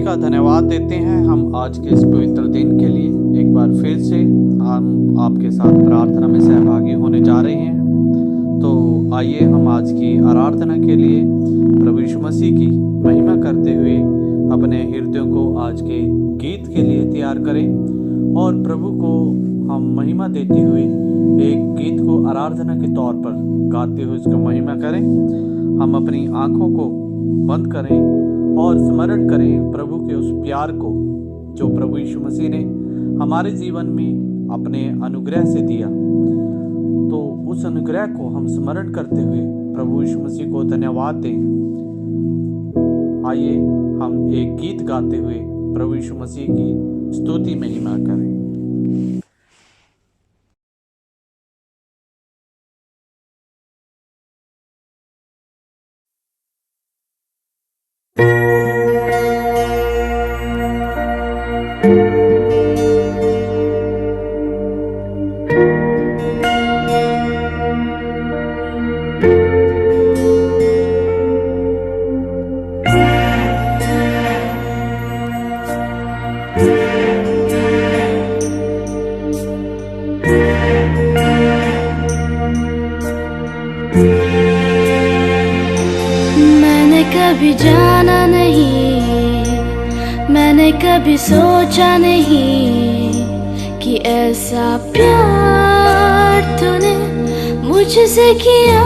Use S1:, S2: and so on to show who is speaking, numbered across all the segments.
S1: मसीह का धन्यवाद देते हैं हम आज के इस पवित्र दिन के लिए। एक बार फिर से हम आपके साथ प्रार्थना में सहभागी होने जा रहे हैं। तो आइए हम आज की आराधना के लिए प्रभु यीशु मसीह की महिमा करते हुए अपने हृदयों को आज के गीत के लिए तैयार करें और प्रभु को हम महिमा देते हुए एक गीत को आराधना के तौर पर गाते हुए उसको महिमा करें। हम अपनी आंखों को बंद करें और स्मरण करें प्रभु के उस प्यार को जो प्रभु यीशु मसीह ने हमारे जीवन में अपने अनुग्रह से दिया। तो उस अनुग्रह को हम स्मरण करते हुए प्रभु यीशु मसीह को धन्यवाद दें। आइए हम एक गीत गाते हुए प्रभु यीशु मसीह की स्तुति महिमा करें।
S2: कभी जाना नहीं, मैंने कभी सोचा नहीं कि ऐसा प्यार तूने मुझसे किया।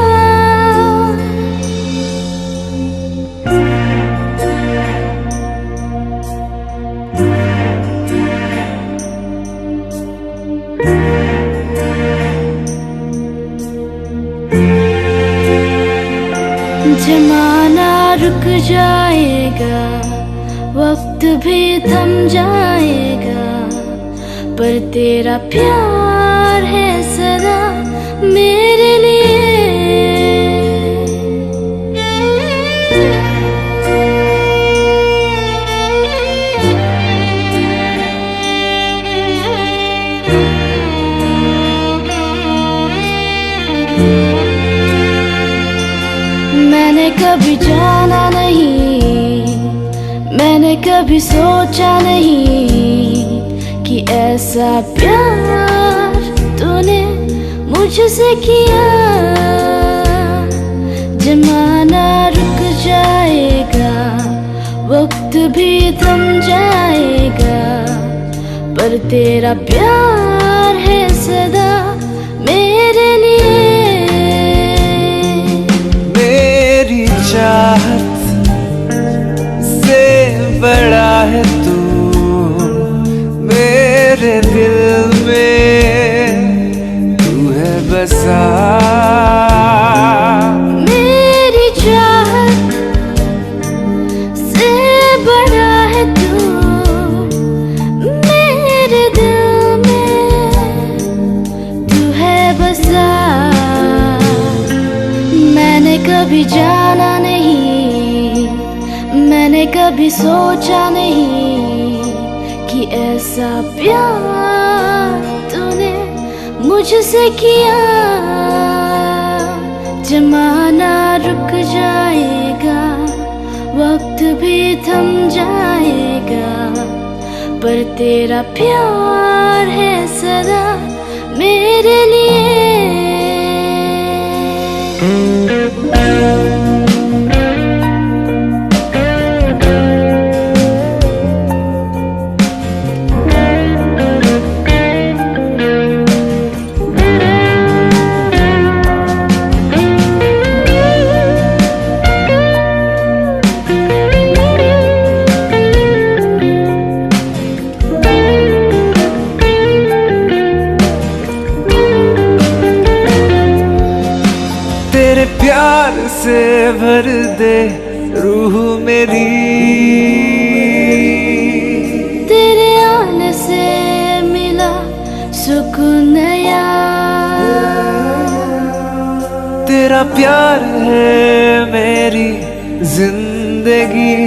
S2: जमाना रुक जाएगा, वक्त भी थम जाएगा, पर तेरा प्यार है सदा मेरे लिए। मैंने कभी जाना नहीं, मैंने कभी सोचा नहीं कि ऐसा प्यार तूने मुझसे किया। जमाना रुक जाएगा, वक्त भी थम जाएगा, पर तेरा प्यार है सदा मेरे लिए।
S3: चाहत से बड़ा है तू मेरे दिल में, तू है बसा।
S2: मेरी चाहत से बड़ा है तू मेरे दिल में, तू है बसा। मैंने कभी जाना नहीं, मैंने कभी सोचा नहीं कि ऐसा प्यार तूने मुझसे किया। जमाना रुक जाएगा, वक्त भी थम जाएगा, पर तेरा प्यार है सदा मेरे लिए।
S3: प्यार से भर दे रूह मेरी,
S2: तेरे आने से मिला सुकून नया।
S3: तेरा प्यार है मेरी जिंदगी,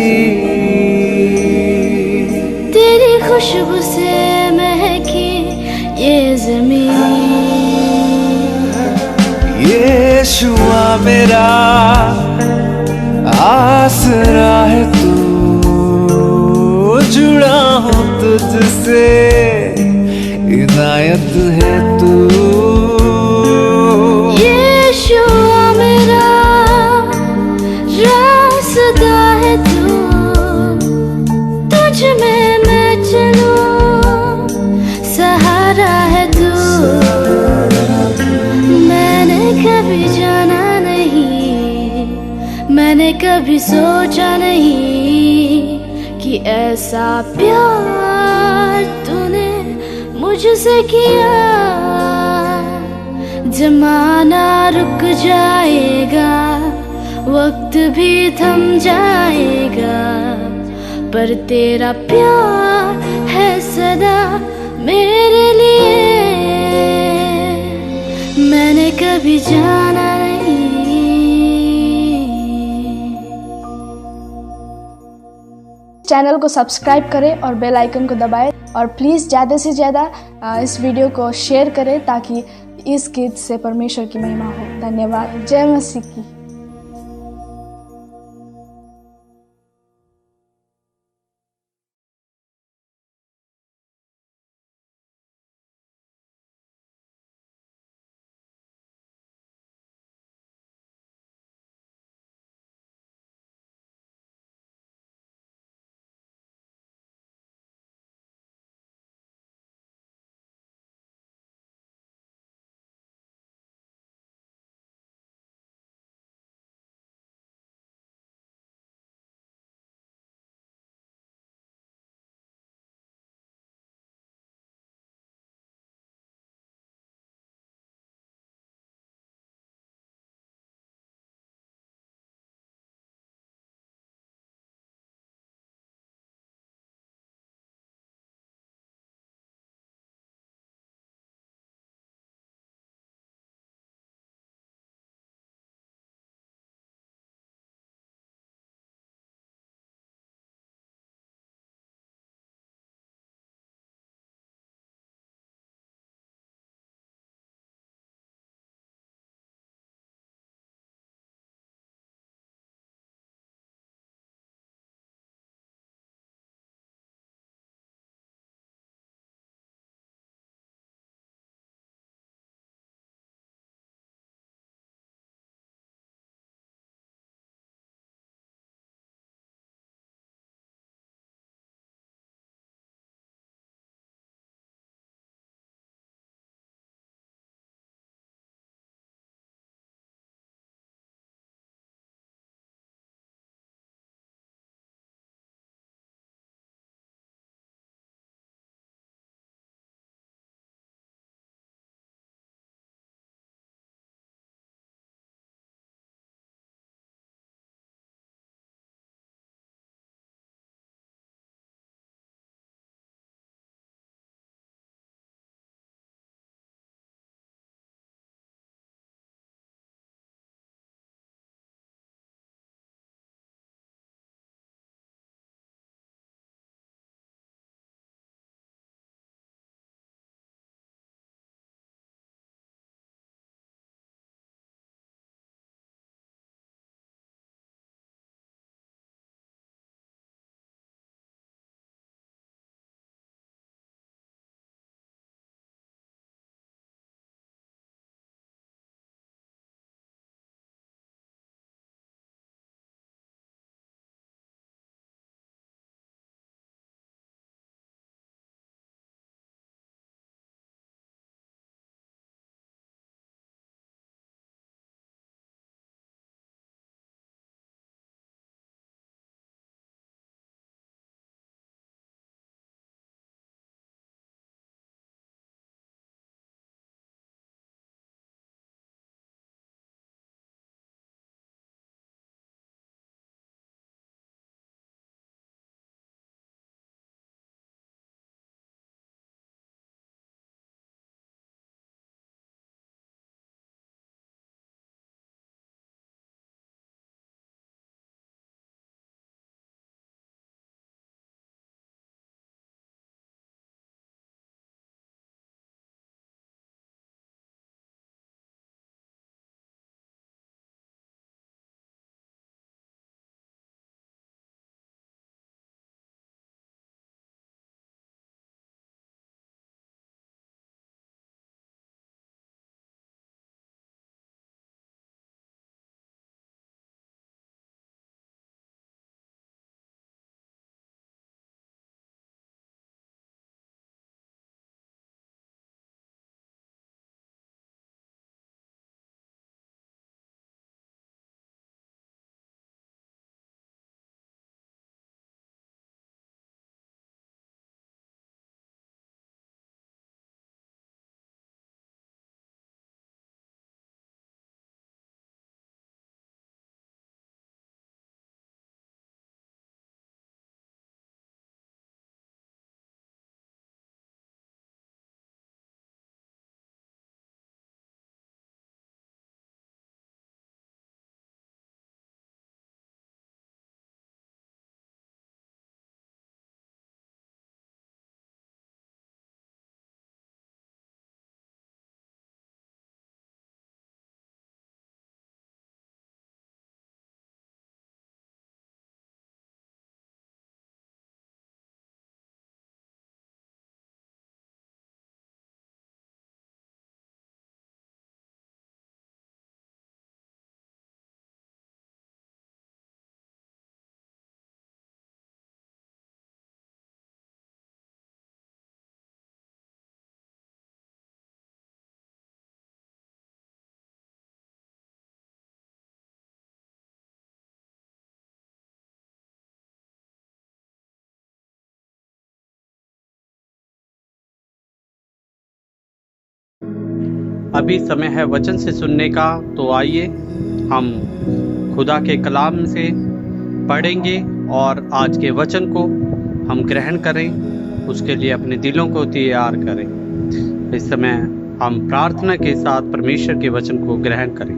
S2: तेरी खुशबू से महकी ये ज़मीन।
S3: यीशुआ मेरा आसरा है तू, है तू।
S2: यीशुआ मेरा रास्ता है तू, तुझ में मैं चलूं, सहारा है तू। मैंने कभी जाना नहीं, मैंने कभी सोचा नहीं कि ऐसा प्यार तूने मुझसे किया। जमाना रुक जाएगा, वक्त भी थम जाएगा, पर तेरा प्यार है सदा मेरे लिए। मैंने कभी जाना नहीं।
S4: चैनल को सब्सक्राइब करें और बेल आइकन को दबाएं, और प्लीज़ ज़्यादा से ज़्यादा इस वीडियो को शेयर करें ताकि इस गीत से परमेश्वर की महिमा हो। धन्यवाद। जय मसीह की।
S1: अभी समय है वचन से सुनने का। तो आइए हम खुदा के कलाम से पढ़ेंगे और आज के वचन को हम ग्रहण करें, उसके लिए अपने दिलों को तैयार करें। इस समय हम प्रार्थना के साथ परमेश्वर के वचन को ग्रहण करें।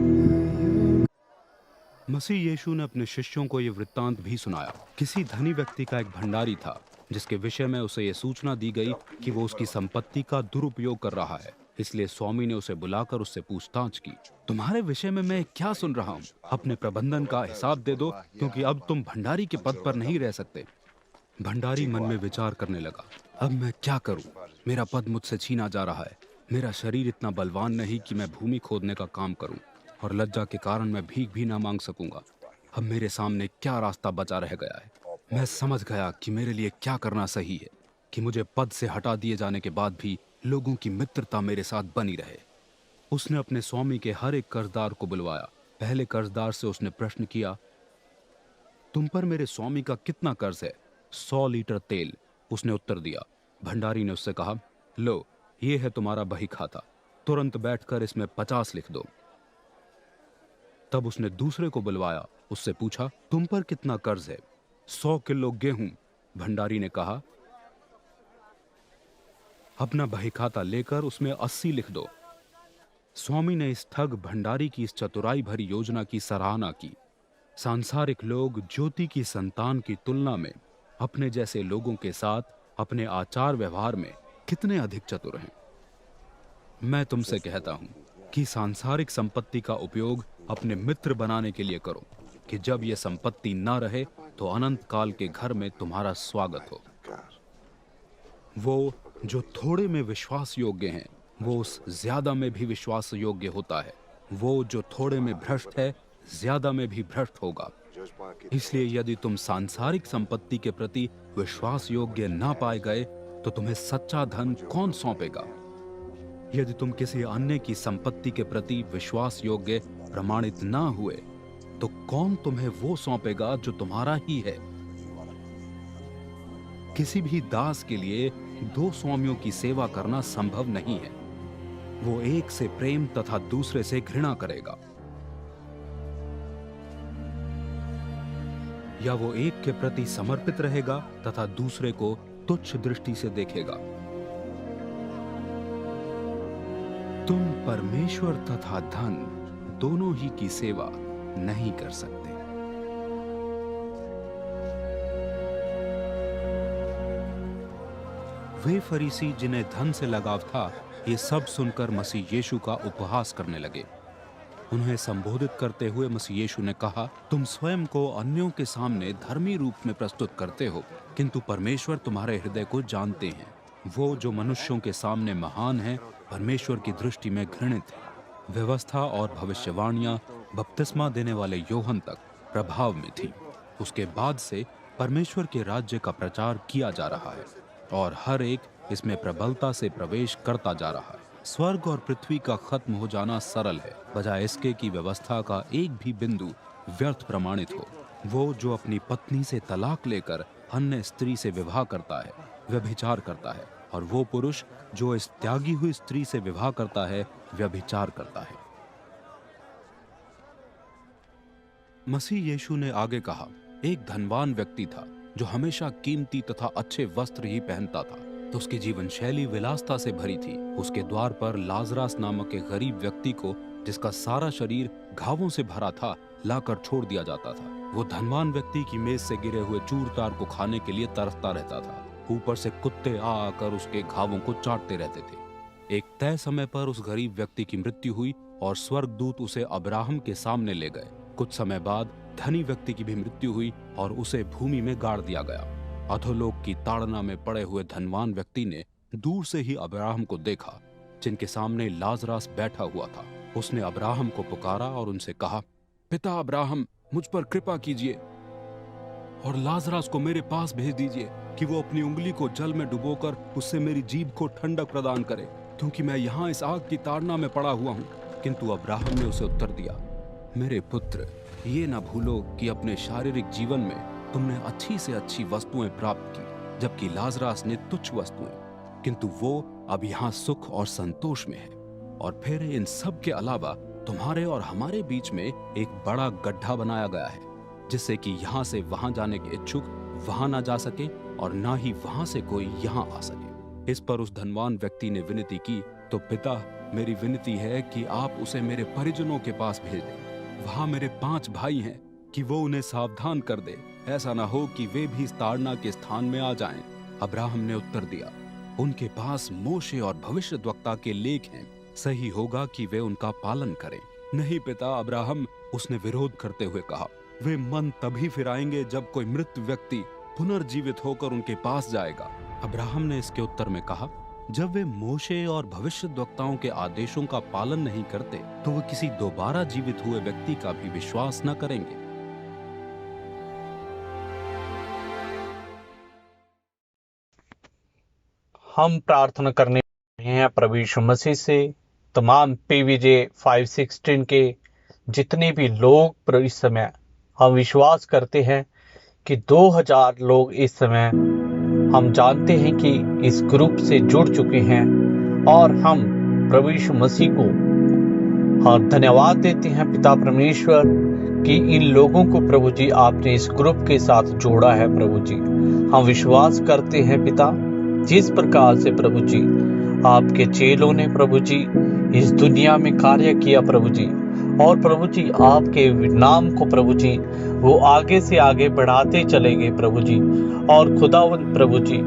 S5: मसीह यीशु ने अपने शिष्यों को यह वृत्तांत भी सुनाया। किसी धनी व्यक्ति का एक भंडारी था, जिसके विषय में उसे यह सूचना दी गई कि वो उसकी संपत्ति का दुरुपयोग कर रहा है। इसलिए स्वामी ने उसे बुलाकर उससे पूछताछ की, तुम्हारे विषय में मैं क्या सुन रहा हूँ? अपने प्रबंधन का हिसाब दे दो, क्योंकि अब तुम भंडारी के पद पर नहीं रह सकते। भंडारी मन में विचार करने लगा, अब मैं क्या करूं? मेरा पद मुझसे छीना जा रहा है। मेरा शरीर इतना बलवान नहीं कि मैं भूमि खोदने का काम करूं, और लज्जा के कारण मैं भीख भी ना मांग सकूंगा। अब मेरे सामने क्या रास्ता बचा रह गया है? मैं समझ गया कि मेरे लिए क्या करना सही है, कि मुझे पद से हटा दिए जाने के बाद भी लोगों की मित्रता मेरे साथ बनी रहे। उसने अपने स्वामी के हर एक कर्जदार को बुलवाया। पहले कर्जदार से उसने प्रश्न किया, तुम पर मेरे स्वामी का कितना कर्ज है? 100 लीटर तेल, उसने उत्तर दिया। भंडारी ने उससे कहा, लो, ये है तुम्हारा बही खाता, तुरंत बैठकर इसमें 50 लिख दो। तब उसने दूसरे को बुलवाया, उससे पूछा, तुम पर कितना कर्ज है? 100 किलो गेहूं, भंडारी ने कहा। अपना बही खाता लेकर उसमें 80 लिख दो। स्वामी ने इस ठग भंडारी की इस चतुराई भरी योजना की सराहना की। सांसारिक लोग ज्योति की संतान की तुलना में अपने जैसे लोगों के साथ अपने आचार व्यवहार में कितने अधिक चतुर हैं। मैं तुमसे कहता हूं कि सांसारिक संपत्ति का उपयोग अपने मित्र बनाने के लिए करो, कि जब यह संपत्ति ना रहे तो अनंत काल के घर में तुम्हारा स्वागत हो। वो जो थोड़े में विश्वास योग्य हैं, वो उस ज्यादा में भी विश्वास योग्य होता है। वो जो थोड़े में भ्रष्ट है, ज्यादा में भी भ्रष्ट होगा। इसलिए यदि तुम सांसारिक संपत्ति के प्रति विश्वास योग्य ना पाए गए, तो तुम्हें सच्चा धन कौन सौंपेगा? यदि तुम किसी अन्य की संपत्ति के प्रति विश्वास योग्य प्रमाणित ना हुए, तो कौन तुम्हें वो सौंपेगा जो तुम्हारा ही है? किसी भी दास के लिए 2 स्वामियों की सेवा करना संभव नहीं है। वो एक से प्रेम तथा दूसरे से घृणा करेगा, या वो एक के प्रति समर्पित रहेगा तथा दूसरे को तुच्छ दृष्टि से देखेगा। तुम परमेश्वर तथा धन दोनों ही की सेवा नहीं कर सकते। वे फरीसी जिन्हें धन से लगाव था, ये सब सुनकर मसीह यीशु का उपहास करने लगे। उन्हें संबोधित करते हुए मसीह यीशु ने कहा, तुम स्वयं को अन्यों के सामने धर्मी रूप में प्रस्तुत करते हो, किंतु परमेश्वर तुम्हारे हृदय को जानते हैं। वो जो मनुष्यों के सामने महान है, परमेश्वर की दृष्टि में घृणित है। व्यवस्था और भविष्यवाणियां बपतिस्मा देने वाले यूहन्ना तक प्रभाव में थी। उसके बाद से परमेश्वर के राज्य का प्रचार किया जा रहा है, और हर एक इसमें प्रबलता से प्रवेश करता जा रहा है। स्वर्ग और पृथ्वी का खत्म हो जाना सरल है, बजाय इसके कि व्यवस्था का एक भी बिंदु व्यर्थ प्रमाणित हो। वो जो अपनी पत्नी से तलाक लेकर अन्य स्त्री से विवाह करता है, व्यभिचार करता है, और वो पुरुष जो इस त्यागी हुई स्त्री से विवाह करता है, व्यभिचार करता है। मसीह यीशु ने आगे कहा, एक धनवान व्यक्ति था जो हमेशा कीमती तथा अच्छे वस्त्र ही पहनता था, तो उसकी जीवन शैली विलासता से भरी थी। उसके द्वार पर लाजरस नामक एक गरीब व्यक्ति को, जिसका सारा शरीर घावों से भरा था, लाकर छोड़ दिया जाता था। वो धनवान व्यक्ति की मेज से गिरे हुए चूर तार को खाने के लिए तरसता रहता था। ऊपर से कुत्ते आकर उसके घावों को चाटते रहते थे। एक तय समय पर उस गरीब व्यक्ति की मृत्यु हुई और स्वर्गदूत उसे अब्राहम के सामने ले गए। कुछ समय बाद धनी व्यक्ति की भी मृत्यु हुई और उसे भूमि में गाड़ दिया गया। अधोलोक की ताड़ना में पड़े हुए धनवान व्यक्ति ने दूर से ही अब्राहम को देखा, जिनके सामने लाजरस बैठा हुआ था। उसने अब्राहम को पुकारा और उनसे कहा, पिता अब्राहम, मुझ पर कृपा कीजिए और लाजरस को मेरे पास भेज दीजिए कि वो अपनी उंगली को जल में डुबोकर उससे मेरी जीभ को ठंडक प्रदान करे, क्योंकि मैं यहाँ इस आग की ताड़ना में पड़ा हुआ हूँ। किंतु अब्राहम ने उसे उत्तर दिया, मेरे पुत्र, ये ना भूलो कि अपने शारीरिक जीवन में तुमने अच्छी से अच्छी वस्तुएं प्राप्त की, जबकि लाजरस ने तुच्छ वस्तुएं, किंतु वो अब यहाँ सुख और संतोष में है और फिर इन सब के अलावा तुम्हारे और हमारे बीच में एक बड़ा गड्ढा बनाया गया है, जिससे कि यहाँ से वहां जाने के इच्छुक वहां ना जा सके और ना ही वहां से कोई यहाँ आ सके। इस पर उस धनवान व्यक्ति ने विनती की, तो पिता, मेरी विनती है कि आप उसे मेरे परिजनों के पास भेज दें। वहां मेरे 5 भाई हैं, कि वो उन्हें सावधान कर दे, ऐसा ना हो कि वे भी इस ताड़ना के स्थान में आ जाएं। अब्राहम ने उत्तर दिया, उनके पास मोशे और भविष्यद्वक्ता के लेख हैं, सही होगा कि वे उनका पालन करें। नहीं पिता अब्राहम, उसने विरोध करते हुए कहा, वे मन तभी फिराएंगे जब कोई मृत व्यक्ति पुनर्जीवित होकर उनके पास जाएगा। अब्राहम ने इसके उत्तर में कहा, जब वे मोशे और भविष्यद्वक्ताओं के आदेशों का पालन नहीं करते तो वे किसी दोबारा जीवित हुए व्यक्ति का भी विश्वास न करेंगे।
S1: हम प्रार्थना करने हैं प्रभु यीशु मसीह से तमाम PVJ 516 के जितने भी लोग प्रभु इस समय हम विश्वास करते हैं कि 2000 लोग इस समय हम जानते हैं कि इस ग्रुप से जुड़ चुके हैं, और हम प्रभु यीशु मसीह को धन्यवाद देते हैं पिता परमेश्वर कि इन लोगों को प्रभु जी आपने इस ग्रुप के साथ जोड़ा है। प्रभु जी हम विश्वास करते हैं पिता, जिस प्रकार से प्रभु जी आपके चेलों ने प्रभु जी इस दुनिया में कार्य किया प्रभु जी, और प्रभु जी आपके नाम को प्रभु जी वो आगे से आगे बढ़ाते चले गए प्रभु जी। और खुदावंद प्रभु जी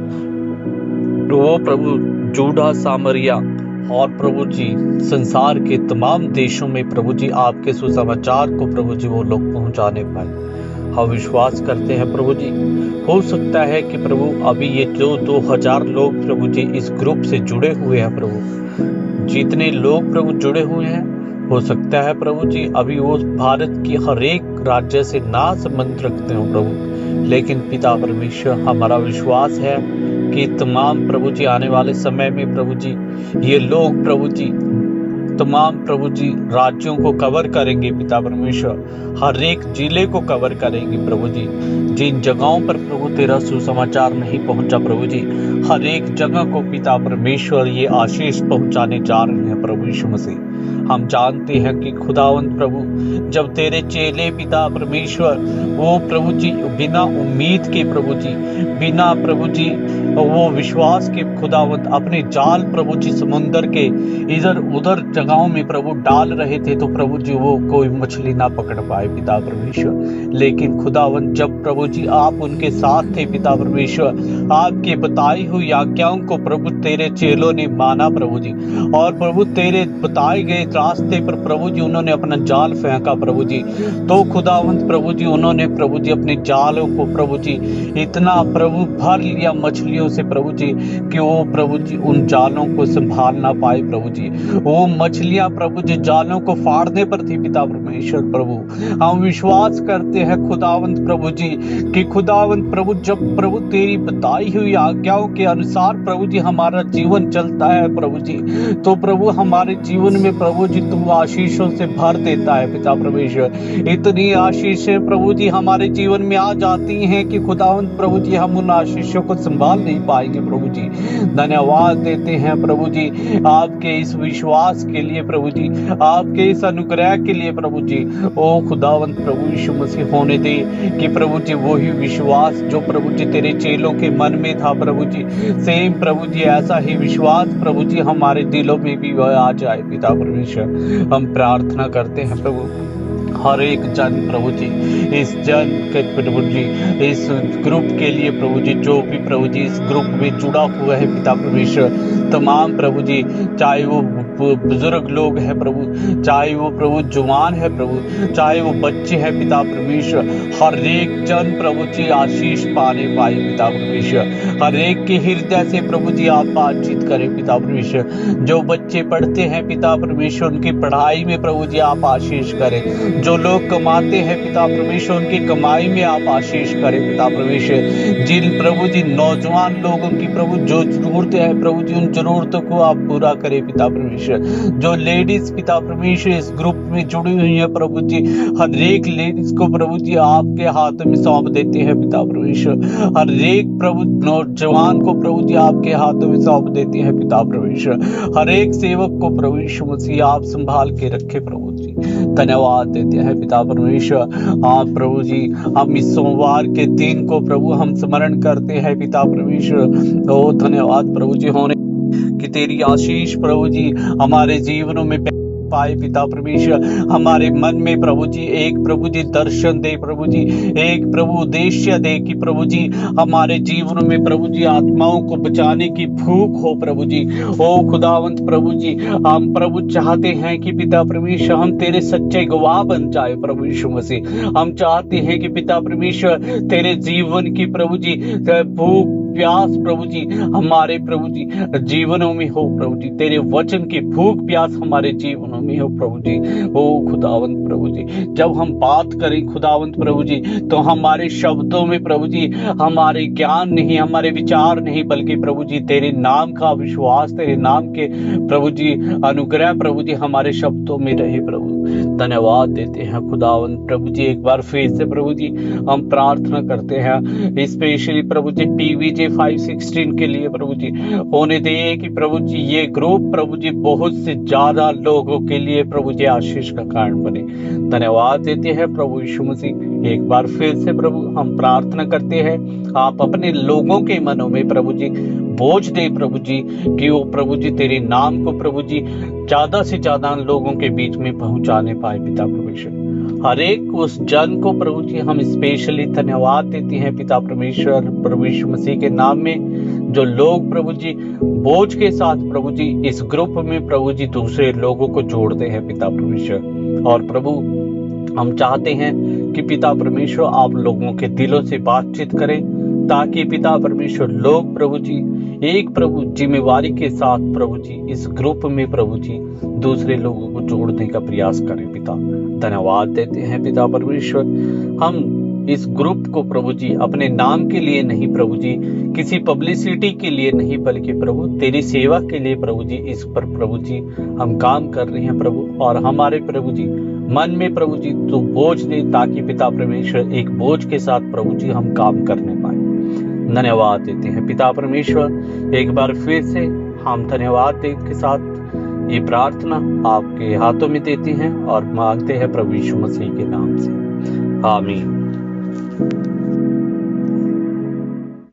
S1: वो प्रभु जूडा सामरिया और प्रभु जी संसार के तमाम देशों में प्रभु जी आपके सुसमाचार को प्रभु जी वो लोग पहुंचाने पाए। हम विश्वास करते हैं प्रभु जी, हो सकता है कि प्रभु अभी ये जो 2000 लोग प्रभु जी इस ग्रुप से जुड़े हुए हैं प्रभु, जितने लोग प्रभु जुड़े हुए हैं, हो सकता है प्रभु जी अभी वो भारत की हर एक राज्य से ना संबंध रखते हो प्रभु, लेकिन पिता परमेश्वर हमारा विश्वास है कि तमाम प्रभु जी आने वाले समय में प्रभु जी ये लोग प्रभु जी तमाम प्रभु जी राज्यों को कवर करेंगे पिता परमेश्वर, हर एक जिले को कवर करेंगे प्रभु जी। जिन जगहों पर प्रभु तेरा सुसमाचार नहीं पहुंचा प्रभु जी, हर एक जगह को पिता परमेश्वर ये आशीष पहुंचाने जा रहे हैं प्रभु यीशु मसीह। हम जानते हैं कि खुदावंत प्रभु जब तेरे चेले पिता परमेश्वर वो प्रभु जी बिना उम्मीद के प्रभु जी, बिना प्रभु जी वो विश्वास के खुदावंत अपने जाल प्रभु जी समुंदर के इधर उधर जगहों में प्रभु डाल रहे थे, तो प्रभु जी वो कोई मछली ना पकड़ पाए पिता परमेश्वर। लेकिन खुदावंत जब प्रभु जी आप उनके साथ थे पिता परमेश्वर, आपके बताई हुई आज्ञाओं को प्रभु तेरे चेलों ने माना प्रभु जी, और प्रभु तेरे बताए गए रास्ते पर प्रभु जी उन्होंने अपना जाल फेंका प्रभु जी, तो खुदावंत प्रभु जी उन्होंने प्रभु जी अपने जालों को प्रभु जी इतना प्रभु भर लिया मछलियों से प्रभु जी कि वो प्रभु जी उन जालों को संभाल ना पाए प्रभु जी। वो मछलियां प्रभु जी जालों को फाड़ने पर थी पिता परमेश्वर प्रभु। हम विश्वास करते हैं खुदावंत प्रभु जी कि खुदावंत प्रभु जब प्रभु तेरी बताई हुई आज्ञाओं के अनुसार प्रभु जी हमारा जीवन चलता है प्रभु जी, तो प्रभु हमारे जीवन में प्रभु जी तुम आशीषों से भर देता है पिता परमेश्वर। इतनी आशीषें प्रभु जी हमारे जीवन में आ जाती हैं कि खुदावंत प्रभु जी हम उन आशीषों को संभाल नहीं पाएंगे प्रभु जी। धन्यवाद देते हैं प्रभु जी आपके इस विश्वास के लिए प्रभु जी, आपके इस अनुग्रह के लिए प्रभु जी। ओ खुदावंत प्रभु यीशु मसीह होने दे कि प्रभु जी वही विश्वास जो प्रभु जी तेरे चेलों के मन में था प्रभु जी, सेम प्रभु जी ऐसा ही विश्वास प्रभु जी हमारे दिलों में भी वह आ जाए पिता परमेश्वर। हम प्रार्थना करते हैं प्रभु हर एक जन प्रभु जी, इस जन के प्रभु जी इस ग्रुप के लिए प्रभु जी, जो भी प्रभु जी इस ग्रुप में जुड़ा हुआ है पिता परमेश्वर, तमाम प्रभु जी चाहे वो बुजुर्ग लोग हैं प्रभु, चाहे वो प्रभु जवान है प्रभु, चाहे वो बच्चे हैं पिता परमेश्वर, हर एक जन प्रभु जी आशीष पाने पाए पिता परमेश्वर। हर एक के हृदय से प्रभु जी आप बातचीत करें पिता परमेश्वर। जो बच्चे पढ़ते हैं पिता परमेश्वर उनकी पढ़ाई में प्रभु जी आप आशीष करें, जो
S6: जो लोग कमाते हैं पिता परमेश्वर उनकी कमाई में आप आशीष करें पिता परमेश्वर। जिन प्रभु जी नौजवान लोगों की प्रभु जो जरूरतें हैं प्रभु जी उन जरूरतों को आप पूरा करें पिता परमेश्वर। जो लेडीज पिता परमेश्वर इस ग्रुप में जुड़ी हुई है प्रभु जी, हर एक लेडीज को प्रभु जी आपके हाथ में सौंप देते हैं पिता परमेश्वर। हर एक प्रभु नौजवान को प्रभु जी आपके हाथों में सौंप देते हैं पिता परमेश्वर। हर एक सेवक को प्रभु यीशु मसीह आप संभाल के रखे प्रभु जी। धन्यवाद देते हैं पिता परमेश्वर। आप प्रभु जी हम इस सोमवार के दिन को प्रभु हम स्मरण करते हैं पिता परमेश्वर। ओ धन्यवाद प्रभु जी होने कि तेरी आशीष प्रभु जी हमारे जीवनों में पाए पिता परमेश्वर। हमारे मन में प्रभु जी एक प्रभु जी दर्शन दे प्रभु जी, एक प्रभु उद्देश्य दे कि प्रभु जी हमारे जीवन में प्रभु जी आत्माओं को बचाने की भूख हो प्रभु जी। ओ खुदावंत प्रभु जी हम प्रभु चाहते हैं कि पिता परमेश्वर हम तेरे सच्चे गवाह बन जाए प्रभु यीशु मसीह। हम चाहते हैं कि पिता परमेश्वर तेरे जीवन की प्रभु जी भूख प्यास प्रभु जी हमारे प्रभु जी जीवनों में हो प्रभु जी। तेरे वचन की भूख प्यास हमारे जीवनों में हो प्रभु जी। ओ खुदावंत प्रभु जी जब हम बात करें खुदावंत प्रभु जी तो हमारे शब्दों में प्रभु जी हमारे ज्ञान नहीं, हमारे विचार नहीं, बल्कि प्रभु जी तेरे नाम का विश्वास, तेरे नाम के प्रभु जी अनुग्रह प्रभु जी हमारे शब्दों में रहे प्रभु। धन्यवाद देते हैं खुदावंत प्रभु जी। एक बार फिर से प्रभु जी हम प्रार्थना करते हैं स्पेशली प्रभु जी PVJ 516 के लिए प्रभु जी होने दे कि प्रभु जी ये ग्रुप प्रभु जी बहुत से ज्यादा लोगों के लिए प्रभु जी आशीष का कारण बने। धन्यवाद देते हैं प्रभु यीशु मसीह। एक बार फिर से प्रभु हम प्रार्थना करते हैं आप अपने लोगों के मनों में प्रभु जी बोझ दे प्रभु जी कि वो प्रभु जी तेरे नाम को प्रभु जी ज्यादा से ज्यादा लोगों के बीच में पहुंचाने पाए पिता परमेश्वर। हर एक उस जन को प्रभु जी हम स्पेशली धन्यवाद देते हैं पिता परमेश्वर प्रभु यीशु मसीह के नाम में। जो लोग प्रभु जी बोझ के साथ प्रभु जी इस ग्रुप में प्रभु जी दूसरे लोगों को जोड़ते हैं पिता परमेश्वर। और प्रभु हम चाहते हैं कि पिता परमेश्वर आप लोगों के दिलों से बातचीत करें ताकि पिता परमेश्वर लोग प्रभु जी एक प्रभु जिम्मेवारी के साथ प्रभु जी इस ग्रुप में प्रभु जी दूसरे लोगों को जोड़ने का प्रयास करें पिता। धन्यवाद देते हैं पिता परमेश्वर। हम इस ग्रुप को प्रभु जी अपने नाम के लिए नहीं प्रभु जी, किसी पब्लिसिटी के लिए नहीं, बल्कि प्रभु तेरी सेवा के लिए प्रभु जी इस पर प्रभु जी हम काम कर रहे हैं प्रभु। और हमारे प्रभु जी मन में प्रभु जी तू बोझ दे ताकि पिता परमेश्वर एक बोझ के साथ प्रभु जी हम काम करने पाए। धन्यवाद देते हैं पिता परमेश्वर। एक बार फिर से हम धन्यवाद दे के साथ ये प्रार्थना आपके हाथों में देते हैं और मांगते हैं प्रभु यीशु मसीह के नाम से, आमीन।